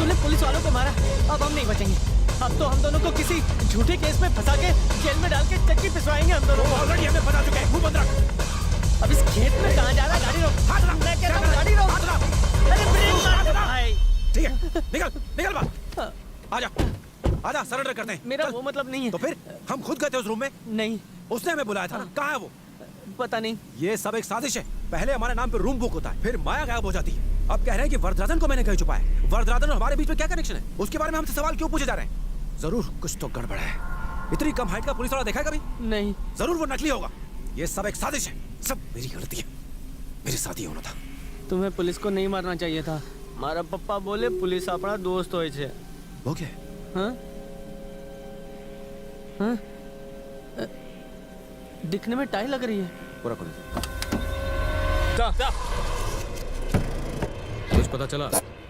तूने पुलिस वालों को मारा, अब हम नहीं बचेंगे। अब तो हम दोनों को किसी झूठे केस में फंसा के जेल में डाल के चक्की पिसवाएंगे हम दोनों को। ऑलरेडी हमें फंसा चुके हैं, मुंह बंद रख। अब इस खेत में कहाँ जा रहा है? गाड़ी रोक। हाथ रख। मैं कह रहा हूँ गाड़ी रोक। हाथ रख। अरे ब्रेक मार दे भाई। ठीक है, निकल बाहर। आजा, सरेंडर करते हैं। मेरा चल। वो मतलब नहीं है। तो फिर हम खुद गए थे उस रूम में? नहीं, उसने हमें बुलाया था ना, कहाँ है वो? पता नहीं। ये सब एक साजिश है। पहले हमारे नाम पे रूम बुक होता है, फिर माया गायब हो जाती है। अब कह रहे हैं कि वरदराजन को मैंने कहीं छुपाया। वरदराजन और हमारे बीच में क्या कनेक्शन है? उसके बारे में हमसे सवाल क्यों पूछे जा रहे हैं? जरूर कुछ तो गड़बड़ है। इतनी कम हाइट का पुलिस वाला देखा है कभी? नहीं। जरूर वो नकली होगा। ये सब एक साजिश है। सब मेरी गलती है, मेरे साथ ही होना था। तुम्हें पुलिस को नहीं मारना चाहिए था। मारा पप्पा बोले पुलिस अपना दोस्त होय छे। वो क्या? हाँ? हाँ? दिखने में टाई लग रही है। पूरा खोलो। कुछ पता चला?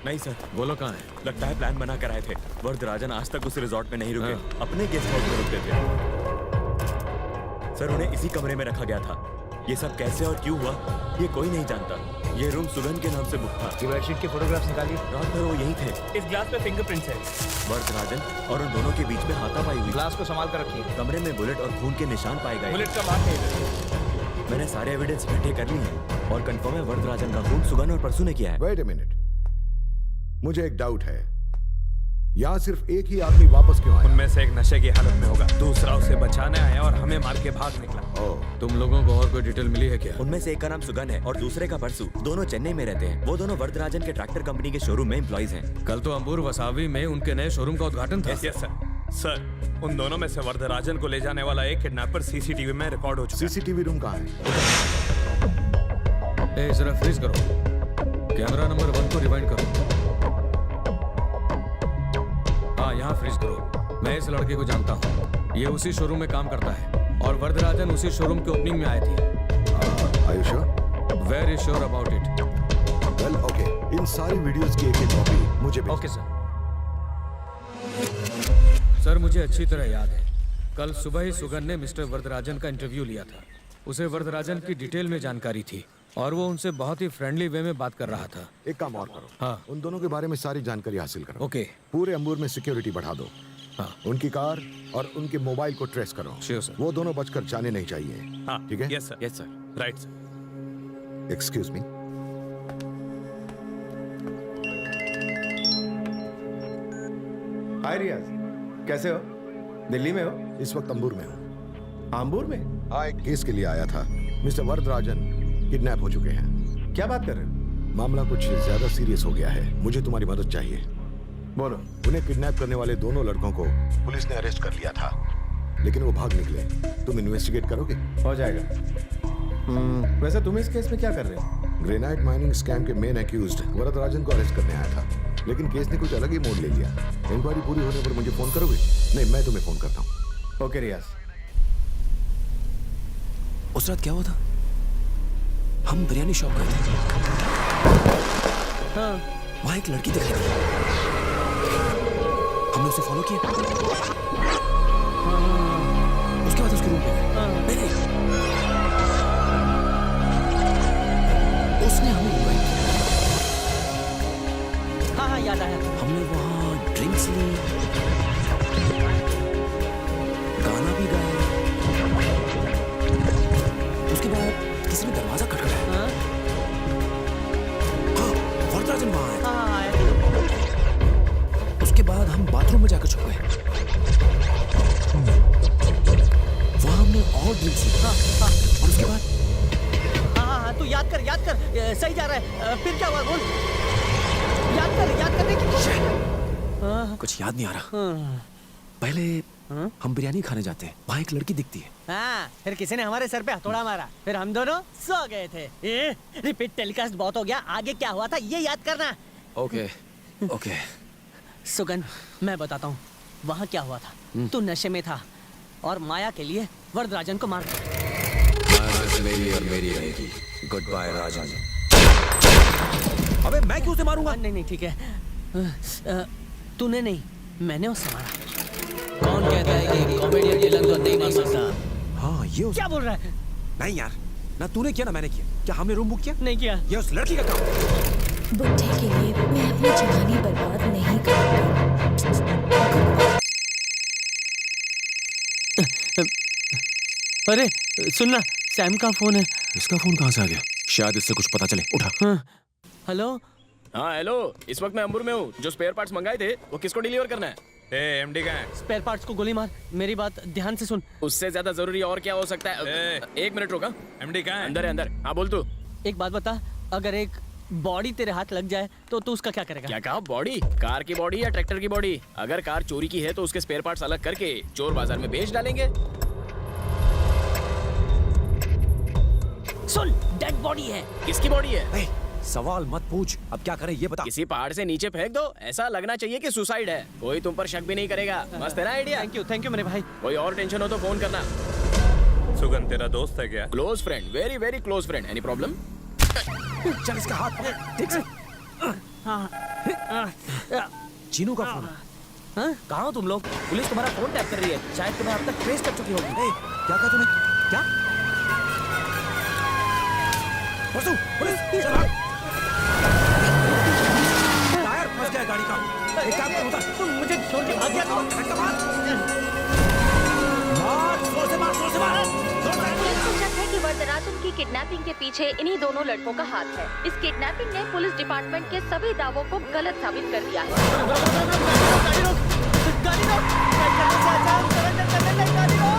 नहीं सर, वो लोग कहाँ हैं? लगता है प्लान बना कर आए थे। वरदराजन आज तक उस रिजॉर्ट में नहीं रुके, हाँ। अपने गेस्ट हाउस में रुकते थे। सर, उन्हें इसी कमरे में रखा गया था। ये सब कैसे और क्यों हुआ, ये कोई नहीं जानता। ये रूम सुगंध के नाम से बुक था। ये बेडशीट के फोटोग्राफ्स निकालिए। रात भर वो यही थे। इस ग्लास पे फिंगरप्रिंट्स है। वरदराजन और उन दोनों के बीच में हाथापाई हुई। ग्लास को संभाल कर रखिए। कमरे में बुलेट और खून के निशान पाए गए। बुलेट का मार्क नहीं। मैंने सारे एविडेंस इकट्ठे कर लिए हैं और कंफर्म है वरदराजन का खून सुगंध और परसू ने किया है। वेट अ मिनट, मुझे एक डाउट है। यहाँ सिर्फ एक ही आदमी वापस क्यों आया? उनमें से एक नशे की हालत में होगा, दूसरा उसे बचाने आया और हमें मार के भाग निकला। ओह, तुम लोगों को और कोई डिटेल मिली है क्या? उनमें से एक का नाम सुगन है और दूसरे का परसू। दोनों चेन्नई में रहते हैं। वो दोनों वरदराजन के ट्रैक्टर कंपनी के शोरूम में एम्प्लॉइज हैं। कल तो अंबुर वसावी में उनके नए शोरूम का उद्घाटन था। यस सर, उन दोनों में से वरदराजन को ले जाने वाला एक किडनैपर सीसीटीवी में रिकॉर्ड हो चुका है। सीसीटीवी रूम कहाँ है? ए, जरा फ्रीज करो। कैमरा नंबर 1 को रिवाइंड करो। हाँ, यहाँ फ्रीज करो। मैं इस लड़के को जानता हूँ। ये उसी शोरूम में काम करता है और वरदराजन उसी शोरूम के ओपनिंग में आए थे। Are you sure? Very sure about it. Well, okay. इन सारी वीडियोस की एक कॉपी मुझे भेज। Okay sir. सर, मुझे अच्छी तरह याद है, कल सुबह ही सुगन ने मिस्टर वरदराजन का इंटरव्यू लिया था। उसे वरदराजन की डिटेल में जानकारी थी और वो उनसे बहुत ही फ्रेंडली वे में बात कर रहा था। एक काम और करो। हाँ। उन दोनों के बारे में सारी जानकारी हासिल करो। ओके। पूरे अंबुर में सिक्योरिटी बढ़ा दो। हाँ। उनकी कार और उनके मोबाइल को ट्रेस करो। Sure sir. वो दोनों बचकर जाने नहीं चाहिए। हाँ, ठीक है? Yes sir, right sir. Excuse me. Hi Riyaz, कैसे हो? दिल्ली में हो? इस वक्त अंबुर में हूँ। आम्बूर में? हाँ, एक केस के लिए आया था। मिस्टर वरदराजन किडनैप हो चुके हैं। क्या बात कर रहे हो? मामला कुछ ज्यादा सीरियस हो गया है। मुझे तुम्हारी मदद चाहिए। बोलो। उन्हें किडनैप करने वाले दोनों लड़कों को पुलिस ने अरेस्ट कर लिया था, लेकिन वो भाग निकले। तुम इन्वेस्टिगेट करोगे? हो जाएगा। वैसे तुम इस केस में क्या कर रहे हो? ग्रेनाइट माइनिंग स्कैम के मेन एक्यूज्ड वरदराजन को अरेस्ट करने आया था, लेकिन केस ने कुछ अलग ही मोड़ ले लिया। इंक्वायरी पूरी होने पर मुझे फोन करोगे? नहीं, मैं तुम्हें फोन करता हूँ। ओके रियाज। उस रात क्या हुआ था? हम बिरयानी शॉप गए थे। हाँ। वहां एक लड़की दिखाई दी। हमने उसे फॉलो किया। उसके बाद उसके रूम पे गए। नहीं, उसने हमें इनवाइट किया। हाँ हाँ, याद आया। हमने वहां ड्रिंक्स ली, गाना भी गाया। उसके बाद किसी ने दरवाजा खटखटाया। हाँ? हाँ, वरदराजन वहां आया। हाँ, आया। उसके बाद हम बाथरूम में जाकर छुप गए। वहां हमने और ड्रिंक्स ली। हाँ, हाँ। और उसके बाद हाँ, तू याद कर। सही जा रहा है। फिर क्या हुआ बोल। याद करने की कोशिश। कुछ याद नहीं आ रहा। पहले हम बिरयानी खाने जाते हैं, वहाँ एक लड़की दिखती है। हाँ, फिर किसी ने हमारे सर पे हथौड़ा मारा, फिर हम दोनों सो गए थे। रिपीट टेलीकास्ट बहुत हो गया, आगे क्या हुआ था ये याद करना। ओके। सुगन, मैं बताता हूँ वहाँ क्या हुआ था। तू नशे में था और माया के लिए वरदराजन को मार दिया। मेरी और मेरी रहेगी। गुड बाय राजन। अबे मैं क्यों उसे मारूंगा? नहीं, ठीक है। तूने नहीं, मैंने उसे मारा। कौन कहता है कि कॉमेडियन विलन को नहीं मार सकता? हाँ, ये क्या बोल रहा है? नहीं यार, ना तूने किया ना मैंने किया। क्या हमने रूम बुक किया? नहीं किया। ये उस लड़की का काम। बुढ़े के लिए मैं अपनी जवानी बर्बाद नहीं कर अरे सुनना, सैम का फोन है। इसका फोन कहाँ से आ गया? शायद इससे कुछ पता चले। उठा। हाँ, हेलो। हाँ हेलो, इस वक्त मैं अंबुर में हूँ। जो स्पेयर पार्ट्स मंगाए थे वो किसको डिलीवर करना है? एमडी कहाँ है? स्पेयर पार्ट्स को गोली मार। मेरी बात ध्यान से सुन। उससे ज्यादा जरूरी और क्या हो सकता है? एक मिनट रुका। एमडी कहाँ है? अंदर है अंदर। हाँ बोल तू। एक बात बता, अगर एक बॉडी तेरे हाथ लग जाए तो तू उसका क्या करेगा? क्या कहा? बॉडी? कार की बॉडी या ट्रैक्टर की बॉडी? अगर कार चोरी की है तो उसके स्पेयर पार्ट्स अलग करके चोर बाजार में बेच डालेंगे। सुन, डेड बॉडी है। किसकी बॉडी है? ए, सवाल मत पूछ। अब क्या करें ये बता। किसी पहाड़ से नीचे फेंक दो, ऐसा लगना चाहिए कि सुसाइड है। कोई तुम पर शक भी नहीं करेगा। मस्त है ना आइडिया? थैंक यू मेरे भाई। कोई और टेंशन हो तो फोन करना। सुगन तेरा दोस्त है क्या? Close friend, very very close friend. Any problem? चल इसका हाथ पकड़, ठीक से। चीनू का फोन। कहाँ हो तुम लोग? पुलिस तुम्हारा फोन टैप कर रही है। शायद तुम्हें अब तक ट्रेस कर चुकी होगी। ए, क्या कहा तूने? क्या? परसू, पुलिस, चल भाग। टायर फंस गया गाड़ी का। एक काम करो, उतर। तुम मुझे छोड़ के भाग गया तो? मार, जोर से मार, जोर से मार। पुलिस को शक है कि वरदराजन की किडनैपिंग के पीछे इन्हीं दोनों लड़कों का हाथ है। इस किडनैपिंग ने पुलिस डिपार्टमेंट के सभी दावों को गलत साबित कर दिया है। गाड़ी रोक, गाड़ी रोक। सरेंडर करने लग, गाड़ी रोक।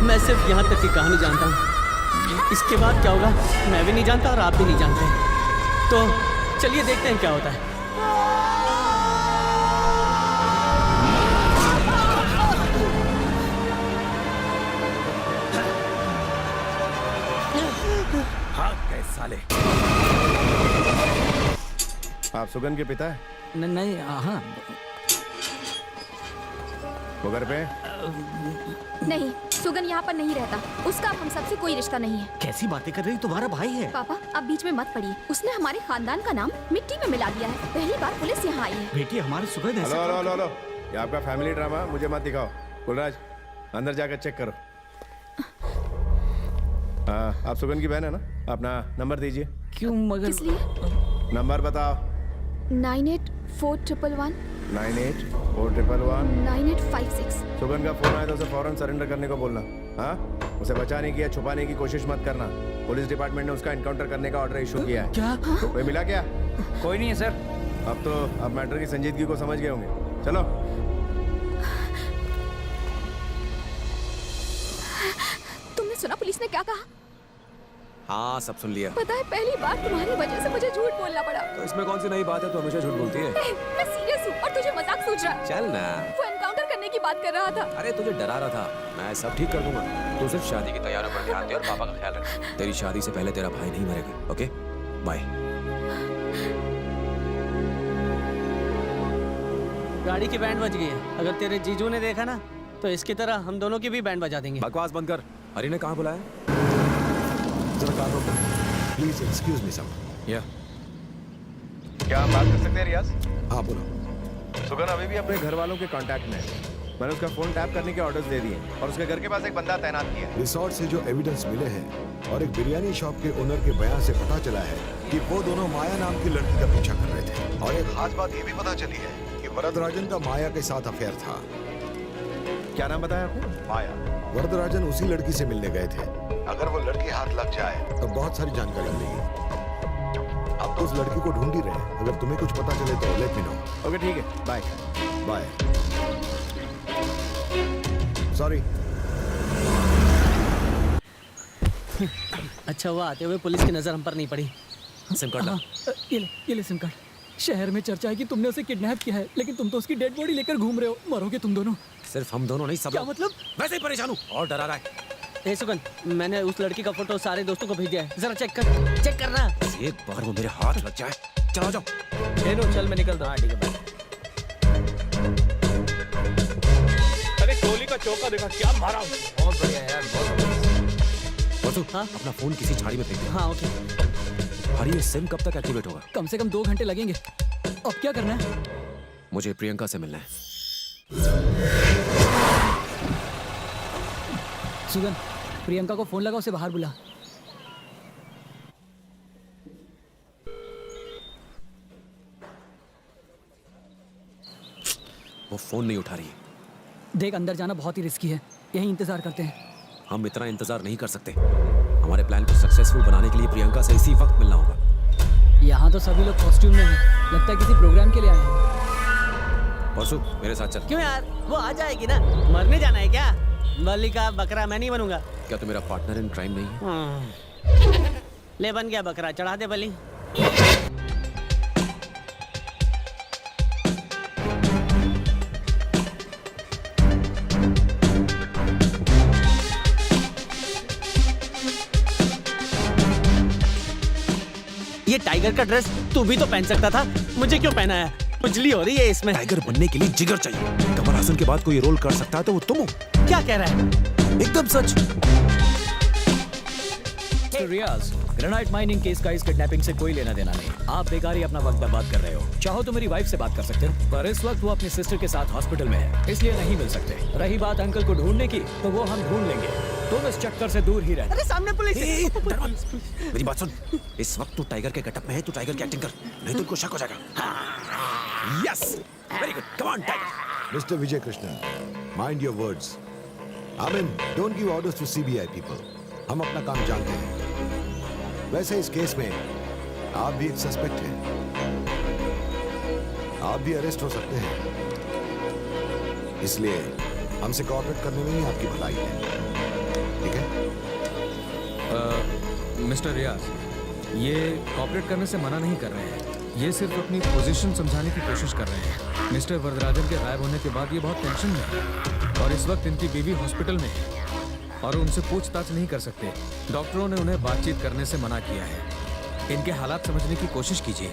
मैं सिर्फ यहाँ तक की कहानी जानता हूँ। इसके बाद क्या होगा मैं भी नहीं जानता और आप भी नहीं जानते। तो चलिए देखते हैं क्या होता है। भाग गए साले। आप सुगन के पिता है? नहीं, हाँ। वो घर पे? नहीं, सुगन यहाँ पर नहीं रहता। उसका हम सबसे कोई रिश्ता नहीं है। कैसी बातें कर रही? तुम्हारा भाई है। पापा, अब बीच में मत पड़िए। उसने हमारे खानदान का नाम मिट्टी में मिला दिया है। पहली बार पुलिस यहाँ आई है। बेटी हमारे Sugan hello hello hello hello, ये आपका फैमिली ड्रामा मुझे मत दिखाओ। गुलराज, अंदर जाकर चेक करो। आप सुगन की बहन है ना? अपना नंबर दीजिए। क्यों मगर? किस लिए? नंबर बताओ। 984111 984111 9856। सुगन का फोन आया तो उसे फौरन सरेंडर करने को बोलना। हाँ, उसे बचाने की या छुपाने की कोशिश मत करना। पुलिस डिपार्टमेंट ने उसका एनकाउंटर करने का ऑर्डर इशू किया है। क्या? कोई मिला क्या? कोई नहीं है सर। अब तो आप मैटर की संजीदगी को समझ गए होंगे। चलो। तुमने सुना पुलिस ने क्या कहा? हाँ, सब सुन लिया। पता है, पहली बार तुम्हारी वजह से मुझे झूठ बोलना पड़ा। तो इसमें कौन सी नई बात है? तो हमेशा झूठ बोलती है। मैं सीरियस हूँ और तुझे मजाक सूझ रहा है। चल ना। वो एनकाउंटर करने की बात कर रहा था। अरे तुझे डरा रहा था। मैं सब ठीक कर दूंगा। तू सिर्फ शादी की तैयारियों पर ध्यान दे और पापा का ख्याल रख। तेरी शादी से पहले तेरा भाई नहीं मरेगा। Okay, bye. गाड़ी की बैंड बज गई है। अगर तेरे जीजू ने देखा ना तो इसकी तरह हम दोनों की भी बैंड बजा देंगे। बकवास बंद कर। हरी ने कहाँ बुलाया? जरा कार रोक। Please excuse me sir. या क्या हम बात कर सकते हैं रियाज? हाँ बोलो। सुगन अभी भी अपने घर वालों के कांटेक्ट में है। मैंने उसका फोन टैप करने के ऑर्डर्स दे दिए और उसके घर के पास एक बंदा तैनात किया है। रिसोर्ट से जो एविडेंस मिले हैं और एक बिरयानी शॉप के ओनर के बयान से पता चला है कि वो दोनों माया नाम की लड़की का पीछा कर रहे थे। और एक खास बात ये भी पता चली है कि वरदराजन का माया के साथ अफेयर था। क्या नाम बताया आपने? माया। वरदराजन उसी लड़की से मिलने गए थे। अगर वो लड़की हाथ लग जाए तो बहुत सारी जानकारी मिलेगी। अब तो उस लड़की को ढूंढ ही रहे हैं। अगर तुम्हें कुछ पता चले तो लेट मी नो। ओके ठीक है, बाय बाय। सॉरी। अच्छा हुआ आते हुए पुलिस की नजर हम पर नहीं पड़ी। सिम कार्ड ला। ये ले सिम कार्ड। शहर में चर्चा है कि तुमने उसे किडनैप किया है, लेकिन तुम तो उसकी डेड बॉडी लेकर घूम रहे हो। मरोगे तुम दोनों। सिर्फ हम दोनों नहीं, सब क्या लोग। मतलब? वैसे ही परेशान हूँ और डरा रहा है। ए सुगन, मैंने उस लड़की का फोटो सारे दोस्तों को भेज दिया है। जरा चेक करना। एक बार वो मेरे हाथ लग जाए। चलो जाओ। हेलो, चल मैं निकल रहा। ठीक है बाय। अरे गोली का चौका देखा क्या मारा। बहुत बढ़िया यार, बहुत बढ़िया। बसु, अपना फोन किसी झाड़ी में फेंक दे। हाँ ओके। हरी, ये सिम कब तक एक्टिवेट होगा? कम से कम 2 घंटे लगेंगे। अब क्या करना है? मुझे प्रियंका से मिलना है। सुगन, प्रियंका को फोन लगा, उसे बाहर बुला। वो फोन नहीं उठा रही है। देख, अंदर जाना बहुत ही रिस्की है, यहीं इंतजार करते हैं। हम इतना इंतजार नहीं कर सकते। हमारे प्लान को सक्सेसफुल बनाने के लिए प्रियंका से इसी वक्त मिलना होगा। यहाँ तो सभी लोग कॉस्ट्यूम में हैं, लगता है किसी प्रोग्राम के लिए आए हैं। परसु मेरे साथ चल। क्यों यार, वो आ जाएगी ना। मरने जाना है क्या? बलि का बकरा मैं नहीं बनूंगा। क्या तू मेरा पार्टनर इन क्राइम नहीं है? ले बन गया बकरा, चढ़ा दे बलि। ये टाइगर का ड्रेस तू भी तो पहन सकता था, मुझे क्यों पहना है? खुजली हो रही है इसमें। टाइगर बनने के लिए जिगर चाहिए। कमल हासन के बाद कोई रोल कर सकता है तो वो तुम हो। क्या कह रहा है? एकदम सच। रियाज, ग्रेनाइट माइनिंग केस का इस किडनैपिंग से कोई लेना देना नहीं। आप बेकार ही अपना वक्त बर्बाद कर रहे हो। चाहो तो मेरी वाइफ से बात कर सकते हो, पर इस वक्त वो अपनी सिस्टर के साथ हॉस्पिटल में है, इसलिए नहीं मिल सकते। रही बात अंकल को ढूंढने की, तो वो हम ढूंढ लेंगे। तुम इस चक्कर से दूर ही रहना। अरे सामने पुलिस है। मेरी बात सुन। इस वक्त तू टाइगर के गेटअप में है, तू टाइगर की एक्टिंग कर, नहीं तो उनको शक हो जाएगा। Yes, very good, come on tiger. Mister Vijay Krishnan, mind your words. I mean, don't give orders to CBI people. हम अपना काम जानते हैं। वैसे इस केस में आप भी एक सस्पेक्ट हैं। आप भी अरेस्ट हो सकते हैं, इसलिए हमसे कोऑपरेट करने में ही आपकी भलाई है, ठीक है? मिस्टर रियाज, ये कॉपरेट करने से मना नहीं कर रहे हैं। ये सिर्फ अपनी पोजीशन समझाने की कोशिश कर रहे हैं। मिस्टर वरदराजन के गायब होने के बाद ये बहुत टेंशन में है और इस वक्त इनकी बीवी हॉस्पिटल में है और उनसे पूछताछ नहीं कर सकते। डॉक्टरों ने उन्हें बातचीत करने से मना किया है। इनके हालात समझने की कोशिश कीजिए।